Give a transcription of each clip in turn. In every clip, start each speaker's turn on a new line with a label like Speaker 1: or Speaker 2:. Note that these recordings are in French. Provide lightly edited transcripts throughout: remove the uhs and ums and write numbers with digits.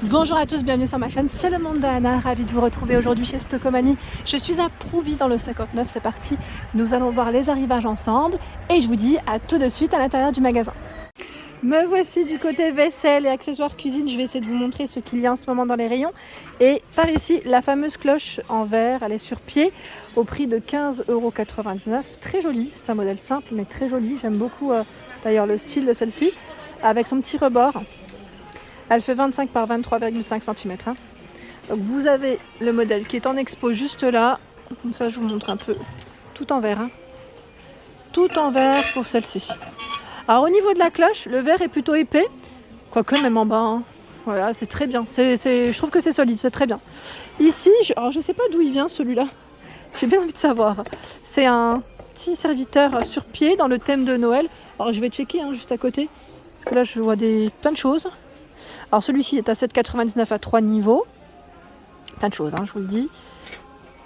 Speaker 1: Bonjour à tous, bienvenue sur ma chaîne, c'est le monde de Anna, ravie de vous retrouver aujourd'hui chez Stocomanie. Je suis à Prouvy dans le 59, c'est parti, nous allons voir les arrivages ensemble et je vous dis à tout de suite à l'intérieur du magasin. Me voici du côté vaisselle et accessoires cuisine, je vais essayer de vous montrer ce qu'il y a en ce moment dans les rayons. Et par ici, la fameuse cloche en verre, elle est sur pied au prix de 15,99 €, très jolie, c'est un modèle simple mais très joli, j'aime beaucoup d'ailleurs le style de celle-ci, avec son petit rebord. Elle fait 25 par 23,5 cm. Donc vous avez le modèle qui est en expo juste là. Comme ça, je vous montre un peu. Tout en verre. Tout en verre pour celle-ci. Alors au niveau de la cloche, le verre est plutôt épais. Quoique même en bas. Voilà, c'est très bien. Je trouve que c'est solide, c'est très bien. Ici, alors je sais pas d'où il vient celui-là. J'ai bien envie de savoir. C'est un petit serviteur sur pied dans le thème de Noël. Alors je vais checker juste à côté. Parce que là, je vois plein de choses. Alors celui-ci est à 7,99 à 3 niveaux. Plein de choses, je vous le dis.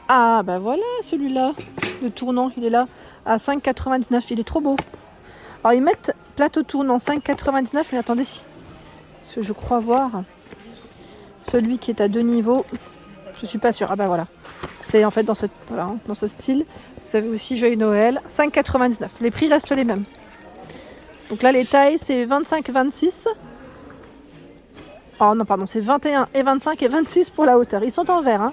Speaker 1: Ah bah voilà celui-là, le tournant, il est là à 5,99. Il est trop beau. Alors ils mettent plateau tournant 5,99, mais attendez, parce que je crois voir celui qui est à 2 niveaux. Je suis pas sûre. Ah bah voilà. C'est en fait dans ce style. Vous avez aussi Joyeux Noël, 5,99. Les prix restent les mêmes. Donc là les tailles c'est 25-26. Oh non, pardon, c'est 21 et 25 et 26 pour la hauteur. Ils sont en verre,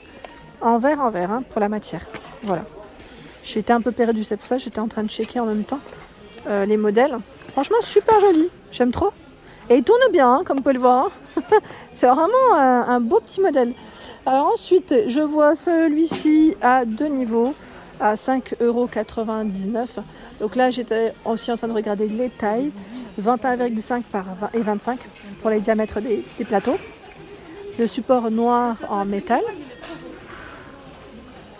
Speaker 1: en verre pour la matière. Voilà. J'étais un peu perdue, c'est pour ça que j'étais en train de checker en même temps les modèles. Franchement, super joli. J'aime trop. Et il tourne bien, comme vous pouvez le voir. C'est vraiment un beau petit modèle. Alors ensuite, je vois celui-ci à 2 niveaux, à 5,99 €. Donc là, j'étais aussi en train de regarder les tailles. 21,5 par 20 et 25 pour les diamètres des plateaux. Le support noir en métal.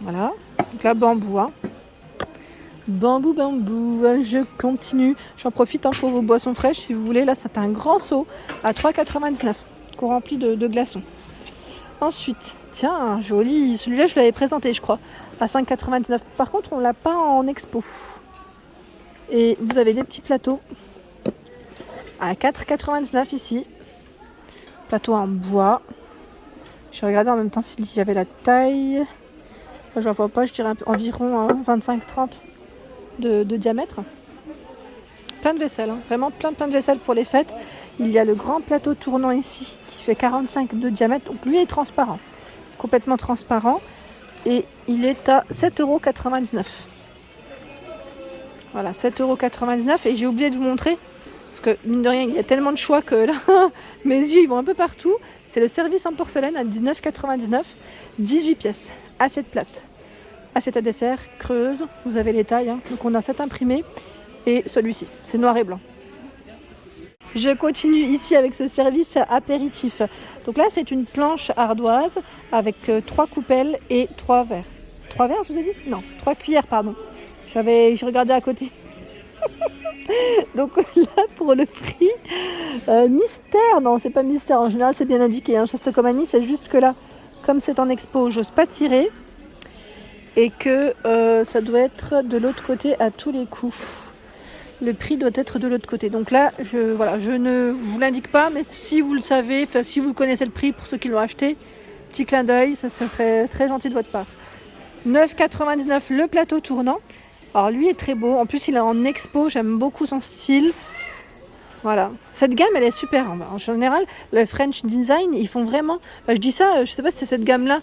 Speaker 1: Voilà. Donc là, bambou. Bambou, je continue. J'en profite pour vos boissons fraîches si vous voulez. Là, c'est un grand seau à 3,99 € qu'on remplit de glaçons. Ensuite, tiens, joli. Celui-là, je l'avais présenté, je crois, à 5,99 €. Par contre, on ne l'a pas en expo. Et vous avez des petits plateaux à 4,99 € ici. Plateau en bois. Je regardais en même temps s'il y avait la taille. Je ne vois pas, je dirais environ 25-30 de diamètre. Plein de vaisselle, vraiment plein de vaisselle pour les fêtes. Il y a le grand plateau tournant ici qui fait 45 de diamètre. Donc lui est transparent, complètement transparent. Et il est à 7,99 €. Voilà, 7,99 € et j'ai oublié de vous montrer. Parce que mine de rien, il y a tellement de choix que là, mes yeux ils vont un peu partout. C'est le service en porcelaine à 19,99 €, 18 pièces, assiette plate, assiette à dessert, creuse. Vous avez les tailles, donc on a cet imprimé et celui-ci, c'est noir et blanc. Je continue ici avec ce service apéritif. Donc là, c'est une planche ardoise avec 3 coupelles et 3 verres. 3 verres, je vous ai dit? Non, 3 cuillères, pardon. J'ai regardé à côté. Donc là pour le prix mystère, non c'est pas mystère, en général c'est bien indiqué chez Stocomanie, c'est juste que là comme c'est en expo j'ose pas tirer et que ça doit être de l'autre côté à tous les coups. Le prix doit être de l'autre côté, donc là je ne vous l'indique pas, mais si vous le savez, si vous connaissez le prix pour ceux qui l'ont acheté, petit clin d'œil, ça serait très gentil de votre part. 9,99 € le plateau tournant. Alors lui est très beau, en plus il est en expo, j'aime beaucoup son style. Voilà, cette gamme elle est super. En général, le French Design, ils font vraiment, je dis ça, je sais pas si c'est cette gamme là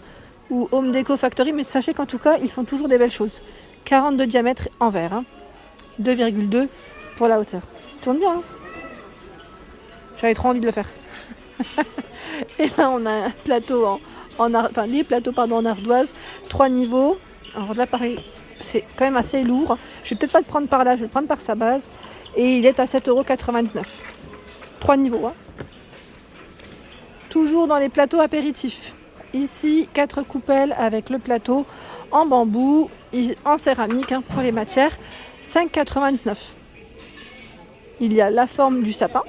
Speaker 1: ou Home Deco Factory, mais sachez qu'en tout cas, ils font toujours des belles choses. 40 de diamètre en verre, 2,2 pour la hauteur. Ça tourne bien, J'avais trop envie de le faire. Et là on a un plateau les plateaux en ardoise, 3 niveaux. Alors là pareil, c'est quand même assez lourd. Je vais peut-être pas le prendre par là, je vais le prendre par sa base. Et il est à 7,99 €. 3 niveaux. Toujours dans les plateaux apéritifs. Ici, 4 coupelles avec le plateau en bambou, en céramique pour les matières. 5,99 €. Il y a la forme du sapin.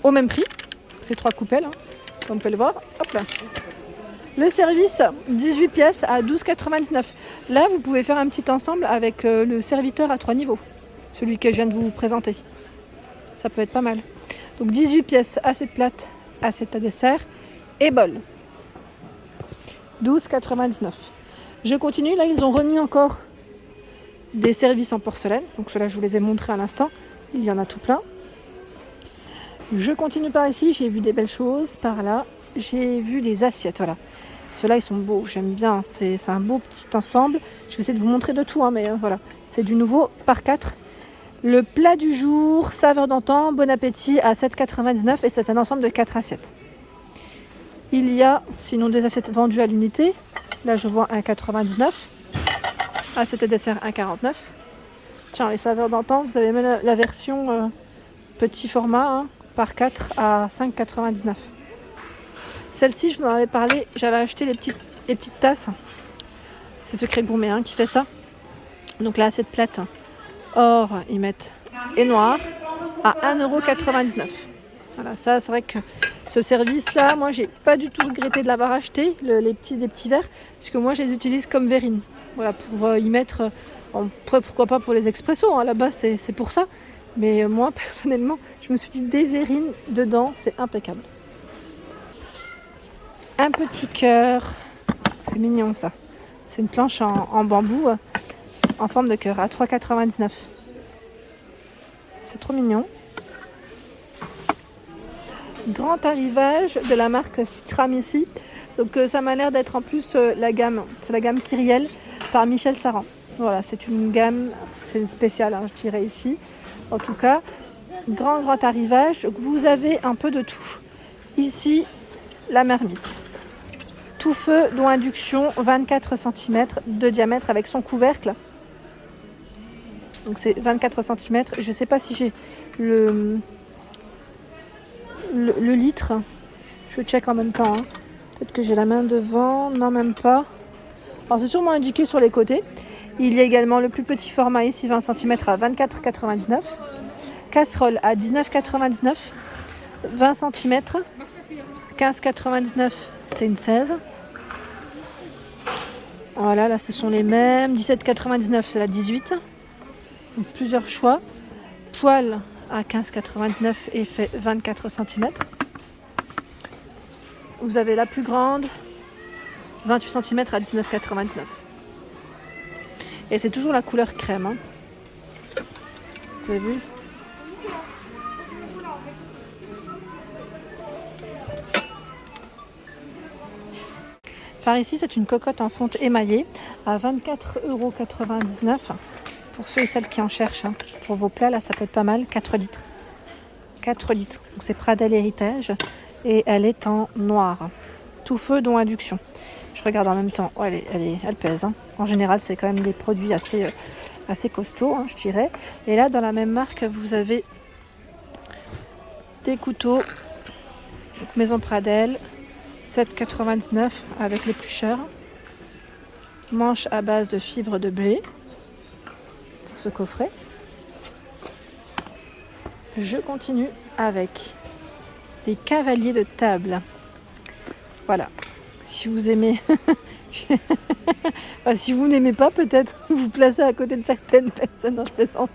Speaker 1: Au même prix. C'est 3 coupelles, comme vous pouvez le voir. Hop là. Le service, 18 pièces à 12,99 €. Là, vous pouvez faire un petit ensemble avec le serviteur à 3 niveaux. Celui que je viens de vous présenter. Ça peut être pas mal. Donc 18 pièces, assiette plate, assiette à dessert et bol. 12,99. Je continue, là ils ont remis encore des services en porcelaine. Donc ceux-là je vous les ai montrés à l'instant. Il y en a tout plein. Je continue par ici, j'ai vu des belles choses. Par là, j'ai vu les assiettes, voilà. Ceux-là ils sont beaux, j'aime bien, c'est un beau petit ensemble. Je vais essayer de vous montrer de tout, mais voilà. C'est du nouveau par 4. Le plat du jour, saveur d'antan, bon appétit à 7,99 et c'est un ensemble de 4 assiettes. Il y a sinon des assiettes vendues à l'unité. Là je vois 1,99. Assiette et dessert 1,49. Tiens, les saveurs d'antan, vous avez même la version petit format par 4 à 5,99. Celle-ci, je vous en avais parlé, j'avais acheté les petites tasses. C'est Secret Gourmet qui fait ça. Donc là, assiette plate or, ils mettent et noir à 1,99 €. Voilà, ça c'est vrai que ce service-là, moi j'ai pas du tout regretté de l'avoir acheté, des petits verres, parce que moi je les utilise comme verrine. Voilà, pour y mettre, pourquoi pas pour les expressos, là-bas c'est pour ça. Mais moi personnellement, je me suis dit des verrines dedans, c'est impeccable. Un petit cœur, c'est mignon ça. C'est une planche en bambou en forme de cœur à 3,99 €. C'est trop mignon. Grand arrivage de la marque Citram ici. Donc ça m'a l'air d'être en plus la gamme. C'est la gamme Kyriel par Michel Saran. Voilà, c'est une gamme, c'est une spéciale, je dirais ici. En tout cas, grand arrivage. Donc, vous avez un peu de tout. Ici, la marmite. Tout feu, dont induction, 24 cm de diamètre avec son couvercle. Donc c'est 24 cm. Je ne sais pas si j'ai le litre. Je check en même temps. Peut-être que j'ai la main devant. Non, même pas. Alors c'est sûrement indiqué sur les côtés. Il y a également le plus petit format ici, 20 cm à 24,99 €. Casserole à 19,99 €. 20 cm. 15,99 €. C'est une 16. Voilà, là ce sont les mêmes. 17,99 €, c'est la 18. Donc, plusieurs choix. Poêle à 15,99 € et fait 24 cm. Vous avez la plus grande, 28 cm à 19,99 €. Et c'est toujours la couleur crème. Vous avez vu ? Par ici, c'est une cocotte en fonte émaillée à 24,99 € pour ceux et celles qui en cherchent. Pour vos plats, là, ça peut être pas mal. 4 litres. 4 litres. Donc, c'est Pradel Héritage et elle est en noir. Tout feu, dont induction. Je regarde en même temps. Oh, elle pèse. En général, c'est quand même des produits assez costauds, je dirais. Et là, dans la même marque, vous avez des couteaux. Donc, Maison Pradel. 7,99 € avec l'éplucheur. Manche à base de fibres de blé pour ce coffret. Je continue avec les cavaliers de table. Voilà. Si vous aimez, si vous n'aimez pas, peut-être vous placez à côté de certaines personnes en plaisante.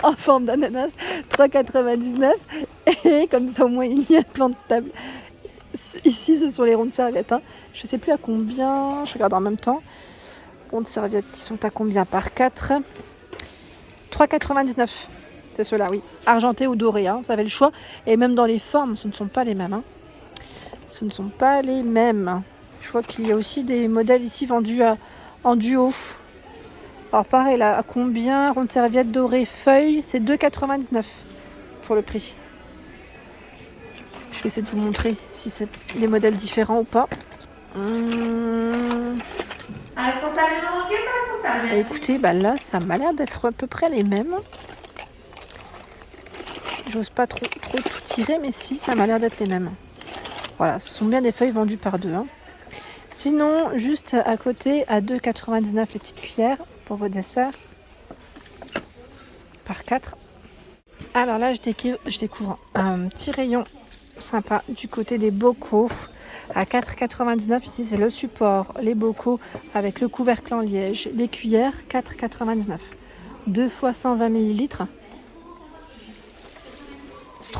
Speaker 1: En forme d'ananas, 3,99 €. Et comme ça, au moins, il y a un plan de table. Ici, c'est sur les rondes serviettes. Je ne sais plus à combien. Je regarde en même temps. Rondes serviettes qui sont à combien par 4 ? 3,99 €. C'est ceux-là, oui. Argenté ou doré. Vous avez le choix. Et même dans les formes, ce ne sont pas les mêmes. Ce ne sont pas les mêmes. Je vois qu'il y a aussi des modèles ici vendus en duo. Alors pareil, là, à combien ? Rondes serviettes dorées feuilles, c'est 2,99 € pour le prix. Je vais essayer de vous montrer si c'est des modèles différents ou pas. Et écoutez, là, ça m'a l'air d'être à peu près les mêmes. J'ose pas trop tout tirer, mais si, ça m'a l'air d'être les mêmes. Voilà, ce sont bien des feuilles vendues par 2. Sinon, juste à côté, à 2,99 € les petites cuillères pour vos desserts. Par 4. Alors là, je découvre un petit rayon sympa du côté des bocaux à 4,99 €. Ici, c'est le support, les bocaux avec le couvercle en liège, les cuillères, 4,99 €. 2 fois 120 ml.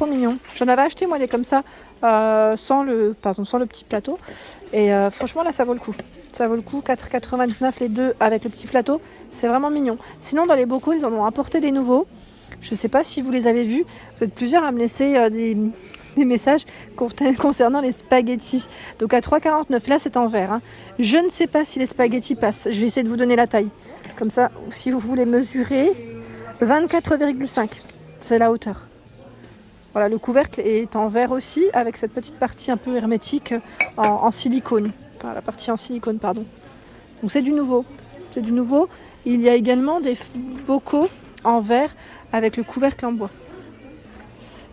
Speaker 1: trop mignon. J'en avais acheté moi des comme ça sans le petit plateau. Et franchement là ça vaut le coup. Ça vaut le coup, 4,99 les deux avec le petit plateau. C'est vraiment mignon. Sinon dans les bocaux ils en ont apporté des nouveaux. Je ne sais pas si vous les avez vus. Vous êtes plusieurs à me laisser des messages concernant les spaghettis. Donc à 3,49 là c'est en verre. Hein. Je ne sais pas si les spaghettis passent. Je vais essayer de vous donner la taille. Comme ça, si vous voulez mesurer, 24,5. C'est la hauteur. Voilà, le couvercle est en verre aussi, avec cette petite partie un peu hermétique en silicone. Enfin, la partie en silicone, pardon. Donc c'est du nouveau. C'est du nouveau. Il y a également des bocaux en verre avec le couvercle en bois.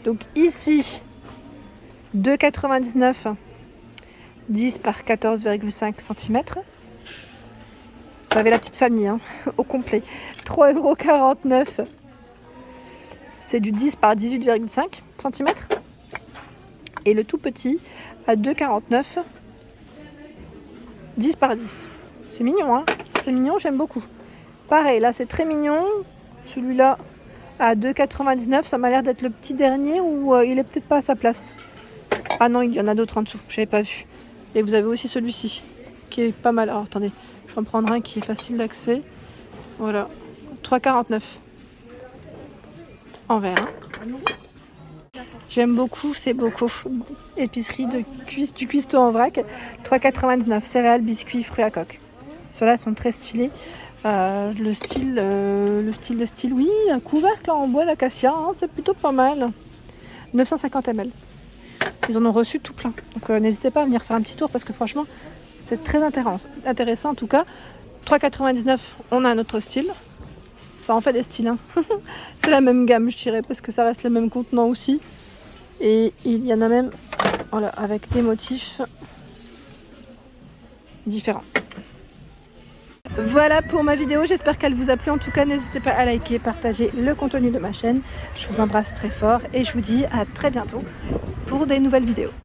Speaker 1: Donc ici, 2,99, 10 par 14,5 cm. Vous avez la petite famille hein, au complet. 3,49 €. C'est du 10 par 18,5 cm. Et le tout petit à 2,49, 10 par 10. C'est mignon, hein. C'est mignon, j'aime beaucoup. Pareil, là c'est très mignon. Celui-là à 2,99, ça m'a l'air d'être le petit dernier ou il est peut-être pas à sa place. Ah non, il y en a d'autres en dessous, je n'avais pas vu. Et vous avez aussi celui-ci qui est pas mal. Alors attendez, je vais en prendre un qui est facile d'accès. Voilà, 3,49 en verre. Hein. J'aime beaucoup ces bocaux. Épicerie de du cuistot en vrac. 3,99 céréales, biscuits, fruits à coque. Ceux-là sont très stylés. Le style, oui, un couvercle en bois d'acacia, hein, c'est plutôt pas mal. 950 ml. Ils en ont reçu tout plein. Donc n'hésitez pas à venir faire un petit tour parce que franchement, c'est très intéressant en tout cas. 3,99, on a un autre style. Ça en fait des styles. Hein. C'est la même gamme, je dirais, parce que ça reste le même contenant aussi. Et il y en a même voilà, avec des motifs différents. Voilà pour ma vidéo, j'espère qu'elle vous a plu. En tout cas, n'hésitez pas à liker, partager le contenu de ma chaîne. Je vous embrasse très fort et je vous dis à très bientôt pour des nouvelles vidéos.